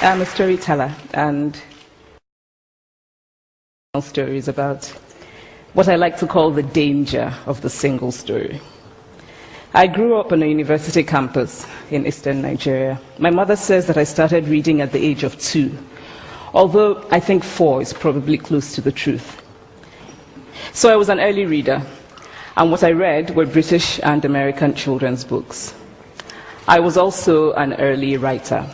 I'm a storyteller, and stories about what I like to call the danger of the single story. I grew up on a university campus in eastern Nigeria. My mother says that I started reading at the age of 2, although I think 4 is probably close to the truth. So I was an early reader, and what I read were British and American children's books. I was also an early writer.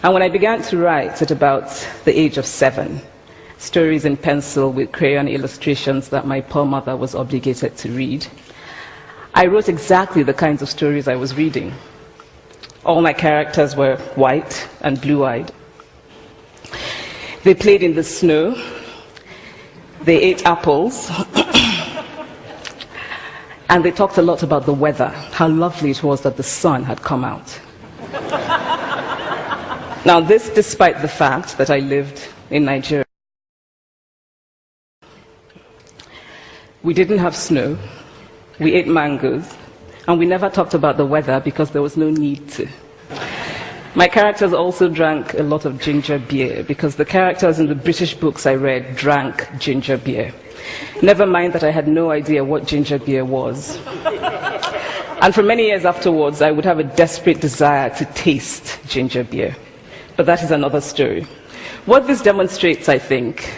And when I began to write at about the age of 7, stories in pencil with crayon illustrations that my poor mother was obligated to read, I wrote exactly the kinds of stories I was reading. All my characters were white and blue-eyed. They played in the snow. They ate apples. And they talked a lot about the weather, how lovely it was that the sun had come out. Now, this despite the fact that I lived in Nigeria. We didn't have snow, we ate mangoes, and we never talked about the weather because there was no need to. My characters also drank a lot of ginger beer because the characters in the British books I read drank ginger beer. Never mind that I had no idea what ginger beer was. And for many years afterwards, I would have a desperate desire to taste ginger beer. But that is another story. What this demonstrates, I think,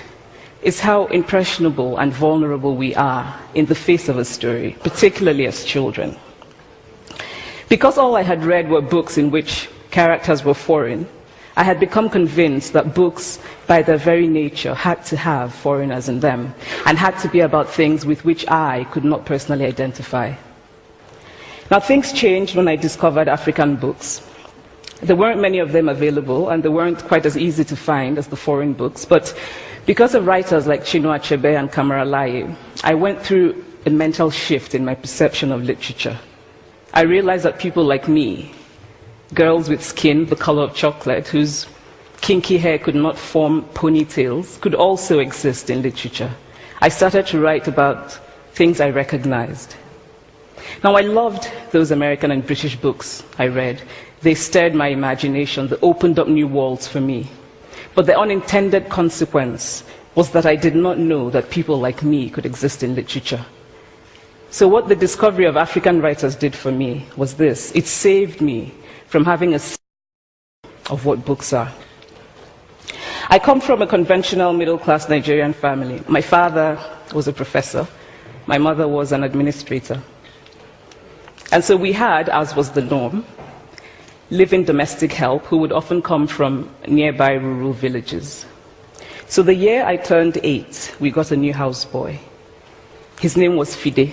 is how impressionable and vulnerable we are in the face of a story, particularly as children. Because all I had read were books in which characters were foreign, I had become convinced that books, by their very nature, had to have foreigners in them, and had to be about things with which I could not personally identify. Now, things changed when I discovered African books. There weren't many of them available, and they weren't quite as easy to find as the foreign books, but because of writers like Chinua Achebe and Kamara Laye, I went through a mental shift in my perception of literature. I realized that people like me, girls with skin the color of chocolate, whose kinky hair could not form ponytails, could also exist in literature. I started to write about things I recognized. Now, I loved those American and British books I read. They stirred my imagination, they opened up new worlds for me. But the unintended consequence was that I did not know that people like me could exist in literature. So what the discovery of African writers did for me was this: it saved me from having a sense of what books are. I come from a conventional middle-class Nigerian family. My father was a professor. My mother was an administrator. And so we had, as was the norm, live-in domestic help who would often come from nearby rural villages. So the year I turned 8, we got a new houseboy. His name was Fide.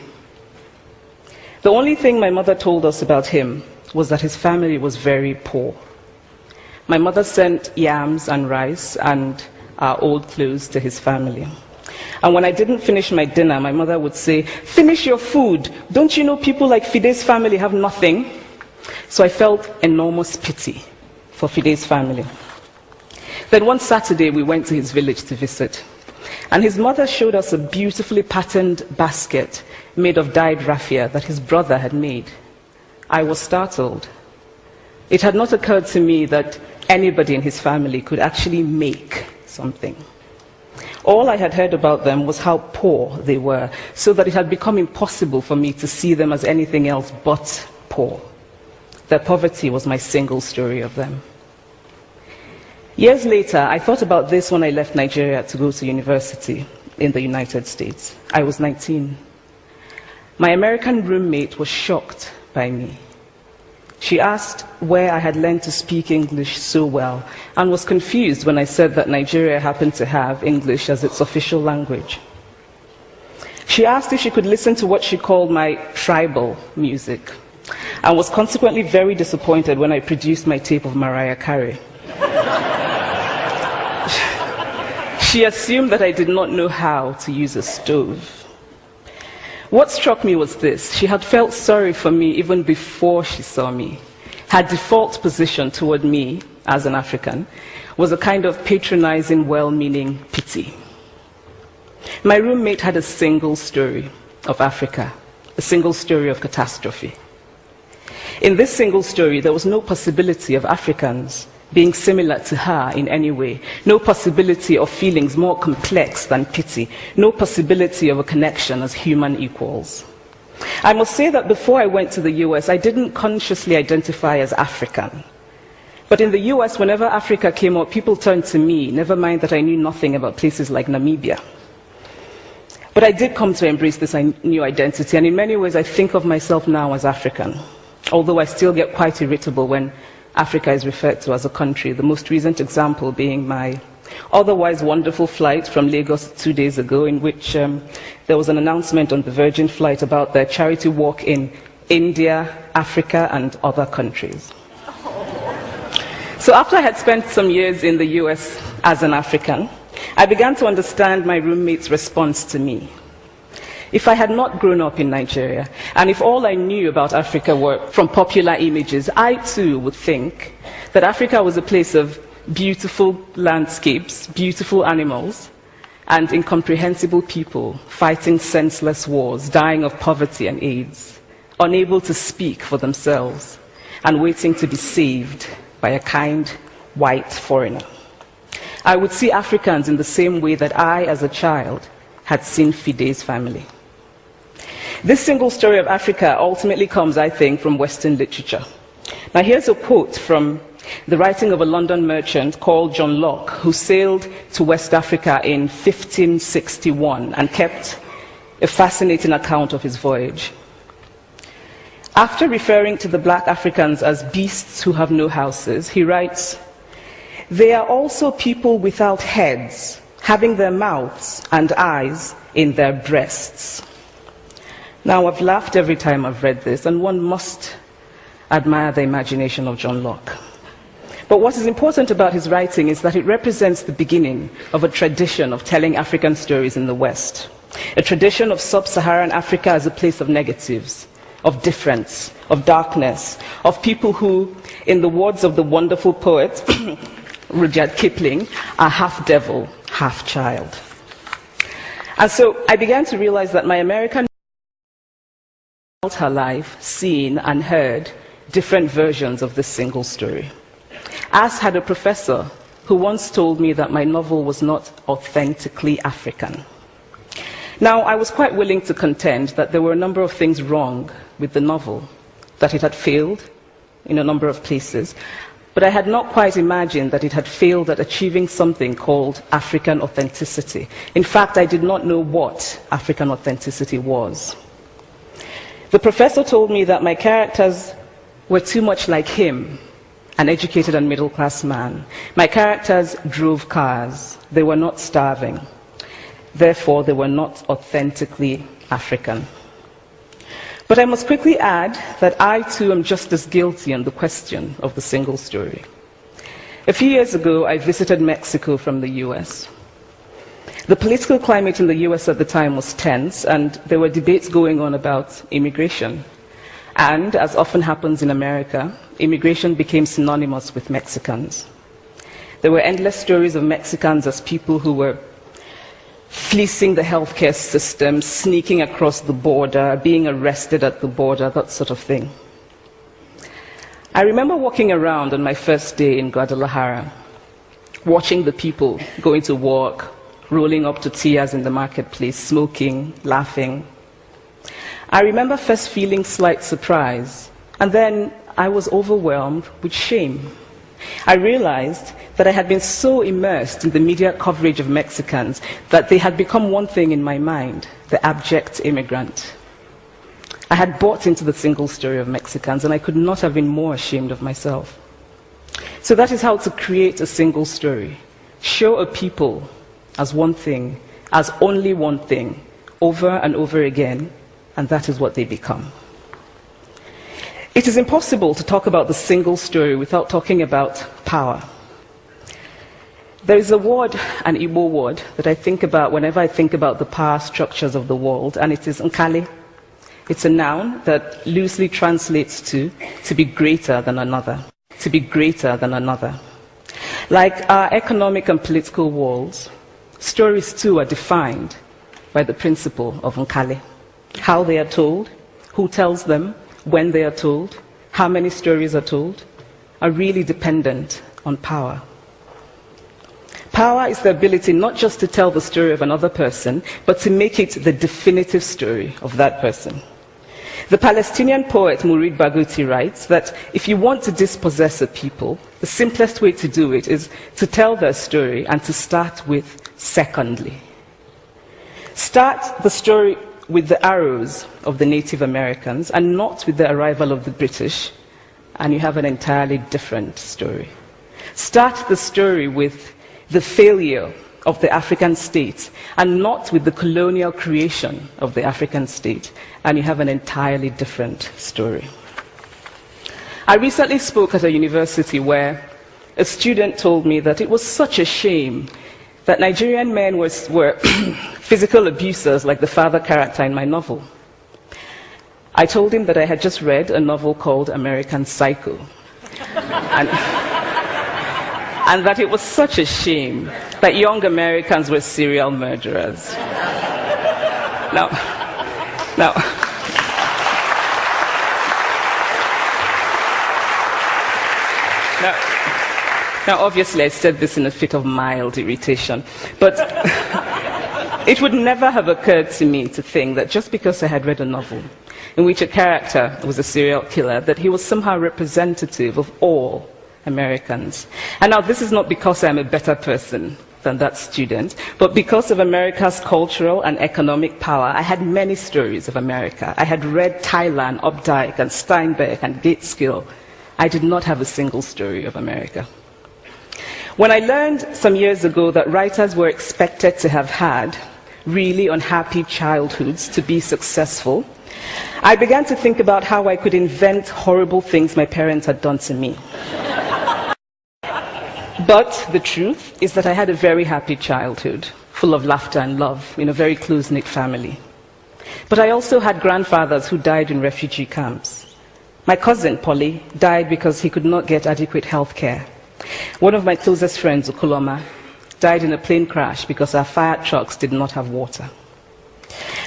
The only thing my mother told us about him was that his family was very poor. My mother sent yams and rice and our old clothes to his family. And when I didn't finish my dinner, my mother would say, "Finish your food. Don't you know people like Fide's family have nothing?" So I felt enormous pity for Fide's family. Then one Saturday, we went to his village to visit. And his mother showed us a beautifully patterned basket made of dyed raffia that his brother had made. I was startled. It had not occurred to me that anybody in his family could actually make something. All I had heard about them was how poor they were, so that it had become impossible for me to see them as anything else but poor. Their poverty was my single story of them. Years later, I thought about this when I left Nigeria to go to university in the United States. I was 19. My American roommate was shocked by me. She asked where I had learned to speak English so well, and was confused when I said that Nigeria happened to have English as its official language. She asked if she could listen to what she called my tribal music, and was consequently very disappointed when I produced my tape of Mariah Carey. She assumed that I did not know how to use a stove. What struck me was this: she had felt sorry for me even before she saw me. Her default position toward me, as an African, was a kind of patronizing, well-meaning pity. My roommate had a single story of Africa, a single story of catastrophe. In this single story, there was no possibility of Africans being similar to her in any way, no possibility of feelings more complex than pity, no possibility of a connection as human equals. I must say that before I went to the US, I didn't consciously identify as African. But in the US, whenever Africa came up, people turned to me, never mind that I knew nothing about places like Namibia. But I did come to embrace this new identity, and in many ways I think of myself now as African, although I still get quite irritable when Africa is referred to as a country, the most recent example being my otherwise wonderful flight from Lagos 2 days ago, in which there was an announcement on the Virgin flight about their charity walk in India, Africa, and other countries. So after I had spent some years in the US as an African, I began to understand my roommate's response to me. If I had not grown up in Nigeria, and if all I knew about Africa were from popular images, I too would think that Africa was a place of beautiful landscapes, beautiful animals, and incomprehensible people fighting senseless wars, dying of poverty and AIDS, unable to speak for themselves, and waiting to be saved by a kind white foreigner. I would see Africans in the same way that I, as a child, had seen Fide's family. This single story of Africa ultimately comes, I think, from Western literature. Now here's a quote from the writing of a London merchant called John Locke, who sailed to West Africa in 1561 and kept a fascinating account of his voyage. After referring to the black Africans as beasts who have no houses, he writes, "They are also people without heads, having their mouths and eyes in their breasts." Now, I've laughed every time I've read this, and one must admire the imagination of John Locke. But what is important about his writing is that it represents the beginning of a tradition of telling African stories in the West, a tradition of sub-Saharan Africa as a place of negatives, of difference, of darkness, of people who, in the words of the wonderful poet Rudyard Kipling, are half devil, half child. And so I began to realize that my American her life, seen and heard different versions of this single story. As had a professor who once told me that my novel was not authentically African. Now, I was quite willing to contend that there were a number of things wrong with the novel, that it had failed in a number of places, but I had not quite imagined that it had failed at achieving something called African authenticity. In fact, I did not know what African authenticity was. The professor told me that my characters were too much like him, an educated and middle-class man. My characters drove cars. They were not starving. Therefore, they were not authentically African. But I must quickly add that I too am just as guilty on the question of the single story. A few years ago, I visited Mexico from the US. The political climate in the US at the time was tense, and there were debates going on about immigration. And, as often happens in America, immigration became synonymous with Mexicans. There were endless stories of Mexicans as people who were fleecing the healthcare system, sneaking across the border, being arrested at the border, that sort of thing. I remember walking around on my first day in Guadalajara, watching the people going to work, rolling up tortillas in the marketplace, smoking, laughing. I remember first feeling slight surprise, and then I was overwhelmed with shame. I realized that I had been so immersed in the media coverage of Mexicans that they had become one thing in my mind, the abject immigrant. I had bought into the single story of Mexicans, and I could not have been more ashamed of myself. So that is how to create a single story. Show a people as one thing, as only one thing, over and over again, and that is what they become. It is impossible to talk about the single story without talking about power. There is a word, an Igbo word, that I think about whenever I think about the power structures of the world, and it is nkali. It's a noun that loosely translates to be greater than another, to be greater than another. Like our economic and political worlds, stories too are defined by the principle of nkali. How they are told, who tells them, when they are told, how many stories are told, are really dependent on power. Power is the ability not just to tell the story of another person, but to make it the definitive story of that person. The Palestinian poet Mourid Barghouti writes that if you want to dispossess a people, the simplest way to do it is to tell their story and to start with secondly. Start the story with the arrows of the Native Americans and not with the arrival of the British, and you have an entirely different story. Start the story with the failure of the African state and not with the colonial creation of the African state, and you have an entirely different story. I recently spoke at a university where a student told me that it was such a shame that Nigerian men were physical abusers like the father character in my novel. I told him that I had just read a novel called American Psycho, and that it was such a shame that young Americans were serial murderers. Now, obviously I said this in a fit of mild irritation, but it would never have occurred to me to think that just because I had read a novel in which a character was a serial killer, that he was somehow representative of all Americans. And now this is not because I'm a better person than that student, but because of America's cultural and economic power. I had many stories of America. I had read Tyler, Updike, and Steinbeck, and Gateskill. I did not have a single story of America. When I learned some years ago that writers were expected to have had really unhappy childhoods to be successful, I began to think about how I could invent horrible things my parents had done to me. But the truth is that I had a very happy childhood, full of laughter and love, in a very close-knit family. But I also had grandfathers who died in refugee camps. My cousin, Polly, died because he could not get adequate health care. One of my closest friends, Ukuloma, died in a plane crash because our fire trucks did not have water.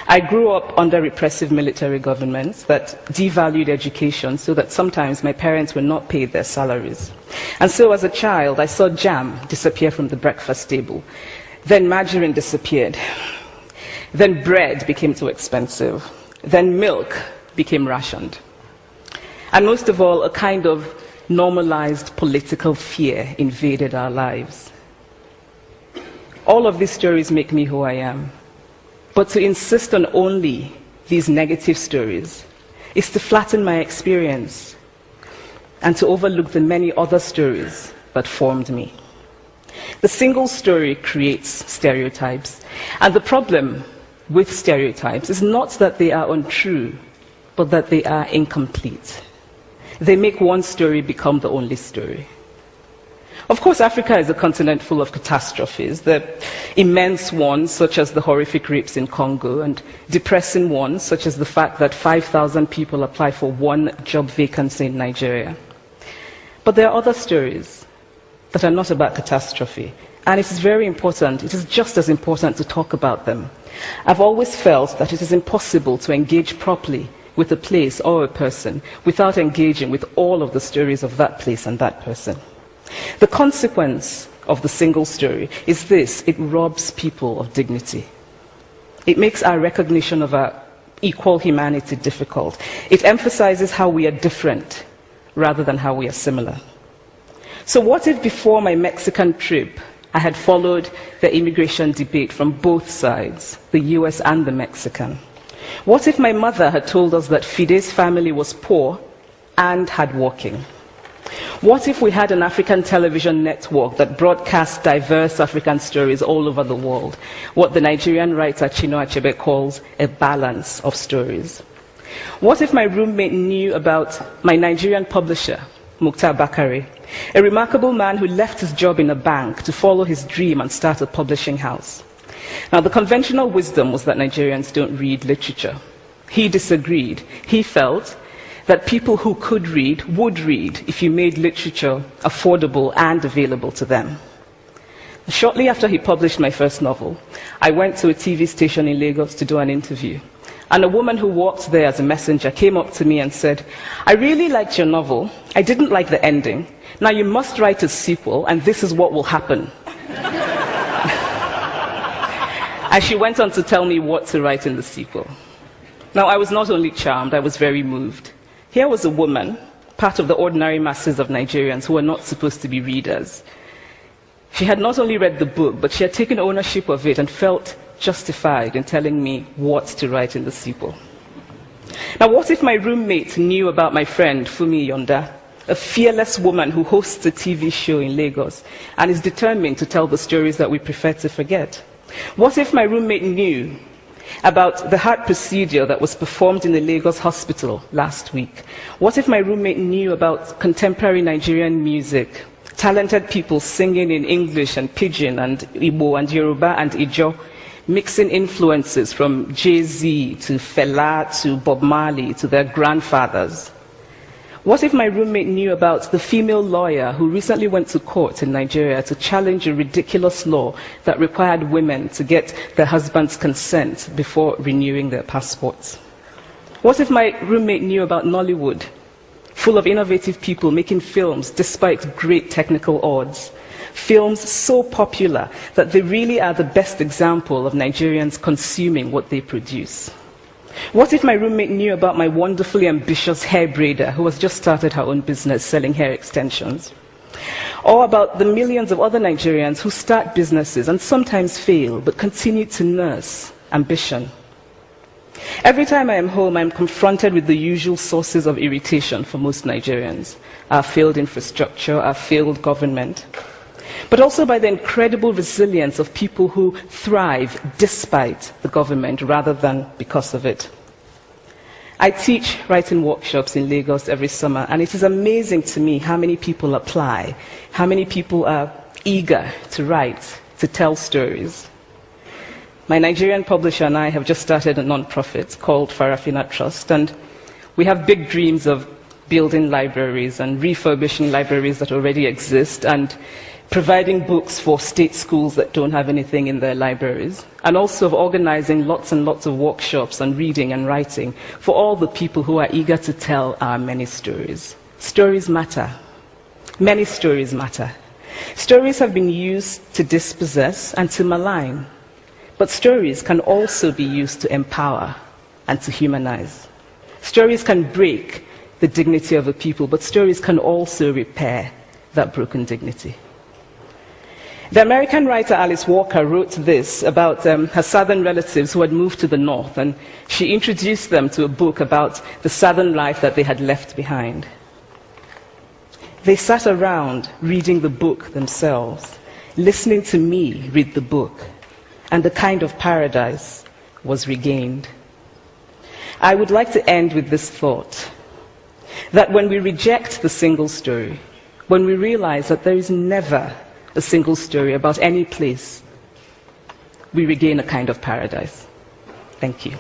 I grew up under repressive military governments that devalued education so that sometimes my parents were not paid their salaries. And so as a child, I saw jam disappear from the breakfast table. Then margarine disappeared. Then bread became too expensive. Then milk became rationed. And most of all, a kind of normalized political fear invaded our lives. All of these stories make me who I am. But to insist on only these negative stories is to flatten my experience and to overlook the many other stories that formed me. The single story creates stereotypes, and the problem with stereotypes is not that they are untrue, but that they are incomplete. They make one story become the only story. Of course, Africa is a continent full of catastrophes, the immense ones, such as the horrific rapes in Congo, and depressing ones, such as the fact that 5,000 people apply for one job vacancy in Nigeria. But there are other stories that are not about catastrophe, and it is very important, it is just as important to talk about them. I've always felt that it is impossible to engage properly with a place or a person without engaging with all of the stories of that place and that person. The consequence of the single story is this: it robs people of dignity. It makes our recognition of our equal humanity difficult. It emphasizes how we are different rather than how we are similar. So what if before my Mexican trip, I had followed the immigration debate from both sides, the US and the Mexican? What if my mother had told us that Fide's family was poor and hardworking? What if we had an African television network that broadcast diverse African stories all over the world, what the Nigerian writer Chinua Achebe calls a balance of stories? What if my roommate knew about my Nigerian publisher, Mukhtar Bakare, a remarkable man who left his job in a bank to follow his dream and start a publishing house? Now, the conventional wisdom was that Nigerians don't read literature. He disagreed. He felt that people who could read would read if you made literature affordable and available to them. Shortly after he published my first novel, I went to a TV station in Lagos to do an interview. And a woman who walked there as a messenger came up to me and said, "I really liked your novel. I didn't like the ending. Now you must write a sequel, and this is what will happen." And she went on to tell me what to write in the sequel. Now, I was not only charmed, I was very moved. Here was a woman, part of the ordinary masses of Nigerians who were not supposed to be readers. She had not only read the book, but she had taken ownership of it and felt justified in telling me what to write in the sequel. Now, what if my roommate knew about my friend, Fumi Yonda, a fearless woman who hosts a TV show in Lagos and is determined to tell the stories that we prefer to forget? What if my roommate knew about the heart procedure that was performed in the Lagos hospital last week? What if my roommate knew about contemporary Nigerian music, talented people singing in English and Pidgin and Igbo and Yoruba and Ijo, mixing influences from Jay-Z to Fela to Bob Marley to their grandfathers? What if my roommate knew about the female lawyer who recently went to court in Nigeria to challenge a ridiculous law that required women to get their husband's consent before renewing their passports? What if my roommate knew about Nollywood, full of innovative people making films despite great technical odds? Films so popular that they really are the best example of Nigerians consuming what they produce. What if my roommate knew about my wonderfully ambitious hair braider who has just started her own business selling hair extensions? Or about the millions of other Nigerians who start businesses and sometimes fail, but continue to nurse ambition? Every time I am home, I am confronted with the usual sources of irritation for most Nigerians: our failed infrastructure, our failed government, but also by the incredible resilience of people who thrive despite the government rather than because of it. I teach writing workshops in Lagos every summer, and it is amazing to me how many people apply, how many people are eager to write, to tell stories. My Nigerian publisher and I have just started a non-profit called Farafina Trust, and we have big dreams of building libraries and refurbishing libraries that already exist, and providing books for state schools that don't have anything in their libraries, and also of organizing lots and lots of workshops on reading and writing for all the people who are eager to tell our many stories. Stories matter. Many stories matter. Stories have been used to dispossess and to malign, but stories can also be used to empower and to humanize. Stories can break the dignity of a people, but stories can also repair that broken dignity. The American writer Alice Walker wrote this about her southern relatives who had moved to the north, and she introduced them to a book about the southern life that they had left behind. They sat around reading the book themselves, listening to me read the book, and the kind of paradise was regained. I would like to end with this thought, that when we reject the single story, when we realize that there is never a single story about any place, we regain a kind of paradise. Thank you.